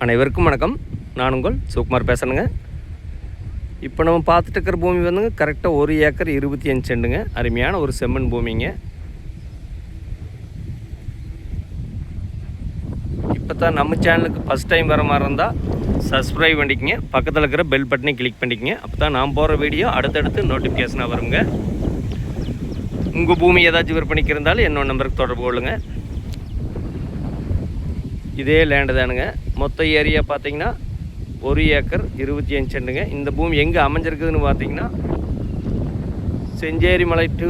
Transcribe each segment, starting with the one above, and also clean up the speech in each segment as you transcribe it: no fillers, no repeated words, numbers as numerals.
அனைவருக்கும் வணக்கம். நான் உங்கள் சுகுமார் பேசுகிறேங்க. இப்போ நம்ம பார்த்துட்டு இருக்கிற பூமி வந்துங்க கரெக்டாக 1 ஏக்கர் 25 சென்ட்டுங்க. அருமையான ஒரு செம்மண் பூமிங்க. இப்போ தான் நம்ம சேனலுக்கு ஃபஸ்ட் டைம் வர மாதிரி இருந்தால் சப்ஸ்கிரைப் பண்ணிக்கங்க, பக்கத்தில் இருக்கிற பெல் பட்டனை கிளிக் பண்ணிக்கங்க. அப்போ தான் நான் போகிற வீடியோ அடுத்தடுத்து நோட்டிஃபிகேஷனாக வருங்க. உங்கள் பூமி ஏதாச்சும் விற்பனைக்கு இருந்தாலும் என்னோட நம்பருக்கு தொடர்பு கொள்ளுங்க. இதே லேண்டு தானுங்க. மொத்த ஏரியா பார்த்தீங்கன்னா 1 ஏக்கர் 25 சென்ட்டுங்க. இந்த பூமி எங்கே அமைஞ்சிருக்குதுன்னு பார்த்தீங்கன்னா செஞ்சேரி மலை டு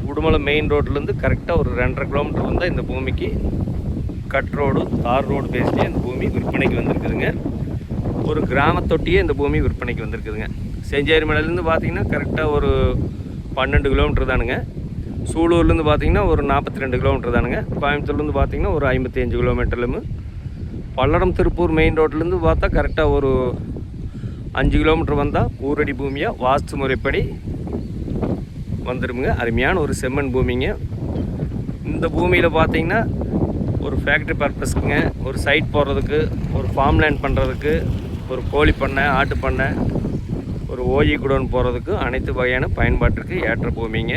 உடுமலை மெயின் ரோட்லேருந்து கரெக்டாக ஒரு 2.5 கிலோமீட்டர் வந்தால் இந்த பூமிக்கு கட் ரோடு தார் ரோடு பேசியே இந்த பூமி விற்பனைக்கு வந்திருக்குதுங்க. ஒரு கிராமத்தொட்டியே இந்த பூமி விற்பனைக்கு வந்திருக்குதுங்க. செஞ்சேரி மலையிலேருந்து பார்த்தீங்கன்னா கரெக்டாக ஒரு 12 கிலோமீட்டர் தானுங்க. சூலூர்லேருந்து பார்த்தீங்கன்னா ஒரு 42 கிலோமீட்டர் தானுங்க. கோயம்புத்தூர்லேருந்து பார்த்தீங்கன்னா ஒரு 55 கிலோமீட்டர்லேருந்து பல்லடம் திருப்பூர் மெயின் ரோட்லேருந்து பார்த்தா கரெக்டாக ஒரு 5 கிலோமீட்டர் வந்தால் ஊரடி பூமியாக வாஸ்து முறைப்படி வந்துடுங்க. அருமையான ஒரு செம்மண் பூமிங்க. இந்த பூமியில் பார்த்தீங்கன்னா ஒரு ஃபேக்ட்ரி பர்பஸ்க்குங்க, ஒரு சைட் போடுறதுக்கு, ஒரு ஃபார்ம் லேண்ட் பண்ணுறதுக்கு, ஒரு கோழி பண்ணை, ஆட்டு பண்ணை, ஒரு ஓஜி குடோன் போகிறதுக்கு அனைத்து வகையான பயன்பாட்டிற்கு ஏற்ற பூமிங்க.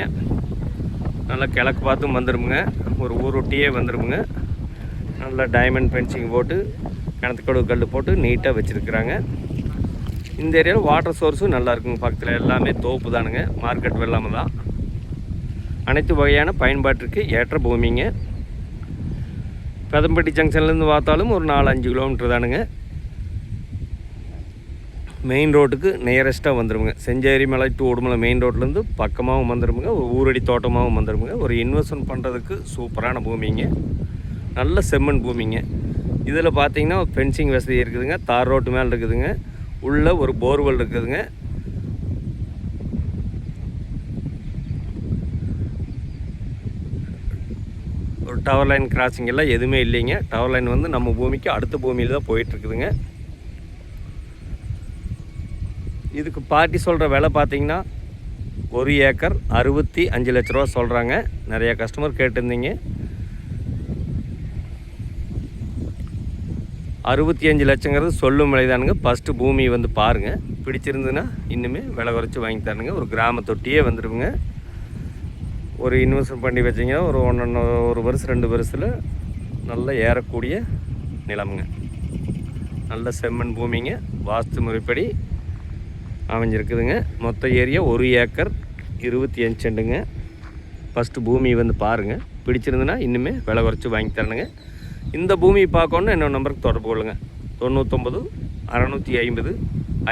நல்லா கிழக்கு பார்த்தும் வந்துடுங்க. ஒரு ஊரொட்டியே வந்துடுங்க. நல்லா டைமண்ட் ஃபென்சிங் போட்டு கிணத்துக்கடவு கல் போட்டு நீட்டாக வச்சுருக்குறாங்க. இந்த ஏரியாவில் வாட்டர் சோர்ஸும் நல்லா இருக்குங்க. பக்கத்தில் எல்லாமே தோப்பு தானுங்க, மார்க்கெட் வெள்ளாமல் தான். அனைத்து வகையான பயன்பாட்டிற்கு ஏற்ற பூமிங்க. பெதம்பட்டி ஜங்ஷன்லேருந்து பார்த்தாலும் ஒரு 4-5 கிலோமீட்டர் தானுங்க. மெயின் ரோட்டுக்கு நியரஸ்ட்டாக வந்துடுங்க. செஞ்சேரி மலை டு உடுமலை மெயின் ரோட்லேருந்து பக்கமாகவும் வந்துடுங்க. ஒரு ஊரடி தோட்டமாகவும் வந்துடுங்க. ஒரு இன்வெஸ்ட்மெண்ட் பண்ணுறதுக்கு சூப்பரான பூமிங்க. நல்ல செம்மண் பூமிங்க. இதில் பார்த்தீங்கன்னா ஃபென்சிங் வசதி இருக்குதுங்க. தார் ரோட்டு மேலே இருக்குதுங்க. உள்ளே ஒரு போர்வெல் இருக்குதுங்க. ஒரு டவர் லைன் கிராசிங் எல்லாம் எதுவுமே இல்லைங்க. டவர் லைன் வந்து நம்ம பூமிக்கு அடுத்த பூமியில் தான் போயிட்டுருக்குதுங்க. இதுக்கு பார்ட்டி சொல்கிற விலை பார்த்தீங்கன்னா 1 ஏக்கர் 65 லட்ச ரூபா சொல்கிறாங்க. நிறையா கஸ்டமர் கேட்டிருந்தீங்க. 65 லட்சங்கிறது சொல்லும் விலைதானுங்க. ஃபஸ்ட்டு பூமி வந்து பாருங்கள், பிடிச்சிருந்துன்னா இன்னுமே விலை குறைச்சி வாங்கி தரணுங்க. ஒரு கிராம தொட்டியே வந்துடுங்க. ஒரு இன்வெஸ்ட்மெண்ட் பண்ணி வச்சிங்கன்னா ஒரு வருஷம் 2 வருஷத்தில் நல்லா ஏறக்கூடிய நிலமுங்க. நல்ல செம்மண் பூமிங்க. வாஸ்து முறைப்படி அமைஞ்சிருக்குதுங்க. மொத்த ஏரியா 1 ஏக்கர் 25 சென்ட்டுங்க. ஃபஸ்ட்டு பூமி வந்து பாருங்கள், பிடிச்சிருந்துன்னா இன்னுமே விலை குறைச்சி வாங்கி தரணுங்க. இந்த பூமியை பார்க்கணுன்னு என்னோட நம்பருக்கு தொடர்பு கொள்ளுங்க. 99 650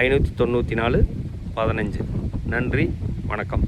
594 15. நன்றி, வணக்கம்.